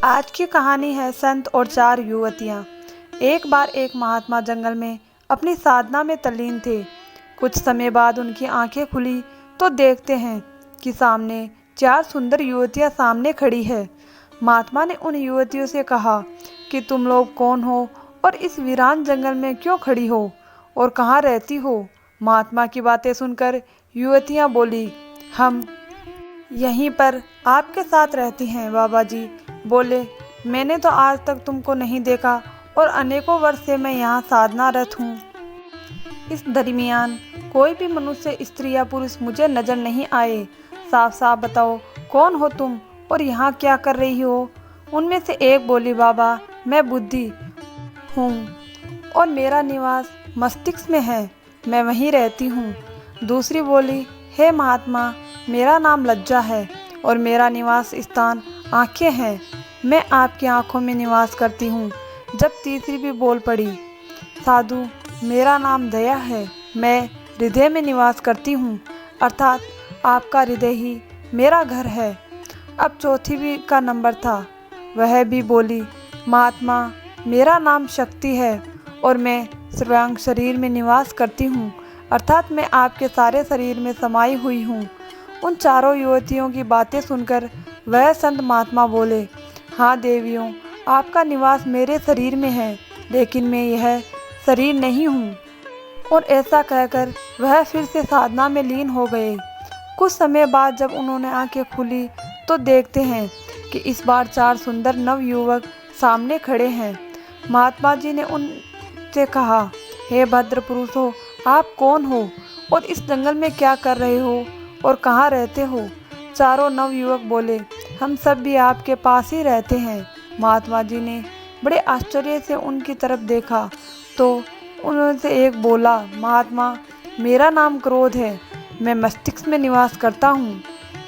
आज की कहानी है संत और चार युवतियाँ। एक बार एक महात्मा जंगल में अपनी साधना में तल्लीन थे। कुछ समय बाद उनकी आंखें खुली तो देखते हैं कि सामने चार सुंदर युवतियाँ सामने खड़ी है। महात्मा ने उन युवतियों से कहा कि तुम लोग कौन हो और इस वीरान जंगल में क्यों खड़ी हो और कहाँ रहती हो। महात्मा की बातें सुनकर युवतियाँ बोली, हम यहीं पर आपके साथ रहती हैं बाबा जी। बोले, मैंने तो आज तक तुमको नहीं देखा और अनेकों वर्ष से मैं यहाँ साधनारत हूँ। इस दरमियान कोई भी मनुष्य, स्त्री या पुरुष मुझे नजर नहीं आए। साफ साफ बताओ कौन हो तुम और यहाँ क्या कर रही हो। उनमें से एक बोली, बाबा मैं बुद्धि हूँ और मेरा निवास मस्तिष्क में है, मैं वहीं रहती हूँ। दूसरी बोली, हे महात्मा मेरा नाम लज्जा है और मेरा निवास स्थान आँखें हैं, मैं आपकी आँखों में निवास करती हूँ। जब तीसरी भी बोल पड़ी, साधु मेरा नाम दया है, मैं हृदय में निवास करती हूँ, अर्थात आपका हृदय ही मेरा घर है। अब चौथी भी का नंबर था। वह भी बोली, महात्मा मेरा नाम शक्ति है और मैं सर्वांग शरीर में निवास करती हूँ, अर्थात मैं आपके सारे शरीर में समाई हुई हूँ। उन चारों युवतियों की बातें सुनकर वह संत महात्मा बोले, हाँ देवियों, आपका निवास मेरे शरीर में है, लेकिन मैं यह शरीर नहीं हूँ। और ऐसा कहकर वह फिर से साधना में लीन हो गए। कुछ समय बाद जब उन्होंने आंखें खुली तो देखते हैं कि इस बार चार सुंदर नवयुवक सामने खड़े हैं। महात्मा जी ने उनसे कहा, हे भद्र पुरुषों, आप कौन हो और इस जंगल में क्या कर रहे हो और कहाँ रहते हो। चारों नवयुवक बोले, हम सब भी आपके पास ही रहते हैं। महात्मा जी ने बड़े आश्चर्य से उनकी तरफ देखा तो उनमें से एक बोला, महात्मा मेरा नाम क्रोध है, मैं मस्तिष्क में निवास करता हूँ।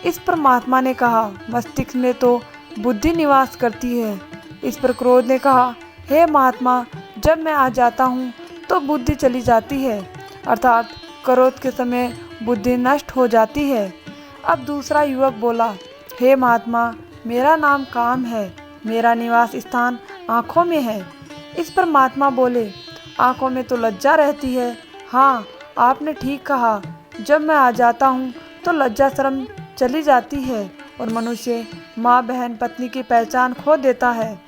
इस पर महात्मा ने कहा, मस्तिष्क में तो बुद्धि निवास करती है। इस पर क्रोध ने कहा, हे महात्मा जब मैं आ जाता हूँ तो बुद्धि चली जाती है, अर्थात क्रोध के समय बुद्धि नष्ट हो जाती है। अब दूसरा युवक बोला, हे महात्मा मेरा नाम काम है, मेरा निवास स्थान आँखों में है। इस पर महात्मा बोले, आँखों में तो लज्जा रहती है। हाँ आपने ठीक कहा, जब मैं आ जाता हूँ तो लज्जा शर्म चली जाती है और मनुष्य माँ बहन पत्नी की पहचान खो देता है।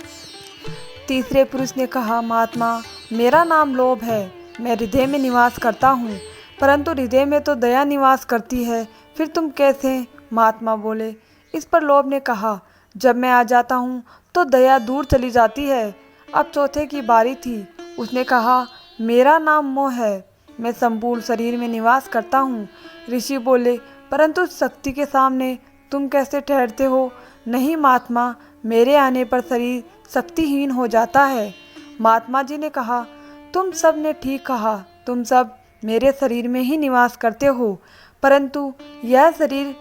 तीसरे पुरुष ने कहा, महात्मा मेरा नाम लोभ है, मैं हृदय में निवास करता हूँ, परंतु हृदय में तो दया निवास करती है, फिर तुम कैसे। महात्मा बोले। इस पर लोभ ने कहा, जब मैं आ जाता हूँ तो दया दूर चली जाती है। अब चौथे की बारी थी। उसने कहा, मेरा नाम मोह है, मैं संपूर्ण शरीर में निवास करता हूँ। ऋषि बोले, परंतु शक्ति के सामने तुम कैसे ठहरते हो। नहीं महात्मा, मेरे आने पर शरीर शक्तिहीन हो जाता है। महात्मा जी ने कहा, तुम सब ने ठीक कहा, तुम सब मेरे शरीर में ही निवास करते हो, परंतु यह शरीर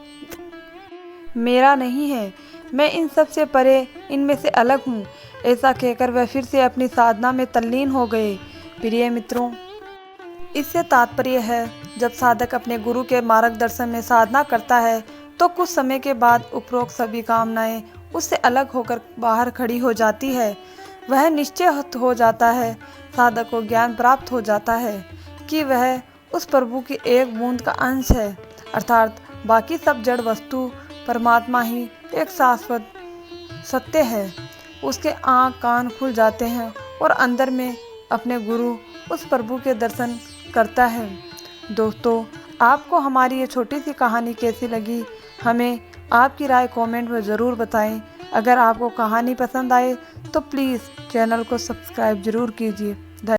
मेरा नहीं है, मैं इन सब से परे, इनमें से अलग हूँ। ऐसा कहकर वह फिर से अपनी साधना में तल्लीन हो गए। प्रिय मित्रों, इससे तात्पर्य है, जब साधक अपने गुरु के मार्गदर्शन में साधना करता है तो कुछ समय के बाद उपरोक्त सभी कामनाएं उससे अलग होकर बाहर खड़ी हो जाती है। वह निश्चय हो जाता है, साधक को ज्ञान प्राप्त हो जाता है कि वह उस प्रभु की एक बूंद का अंश है, अर्थात बाकी सब जड़ वस्तु परमात्मा ही एक शाश्वत सत्य है। उसके आँख कान खुल जाते हैं और अंदर में अपने गुरु उस प्रभु के दर्शन करता है। दोस्तों, आपको हमारी ये छोटी सी कहानी कैसी लगी, हमें आपकी राय कमेंट में ज़रूर बताएं। अगर आपको कहानी पसंद आए तो प्लीज़ चैनल को सब्सक्राइब ज़रूर कीजिए।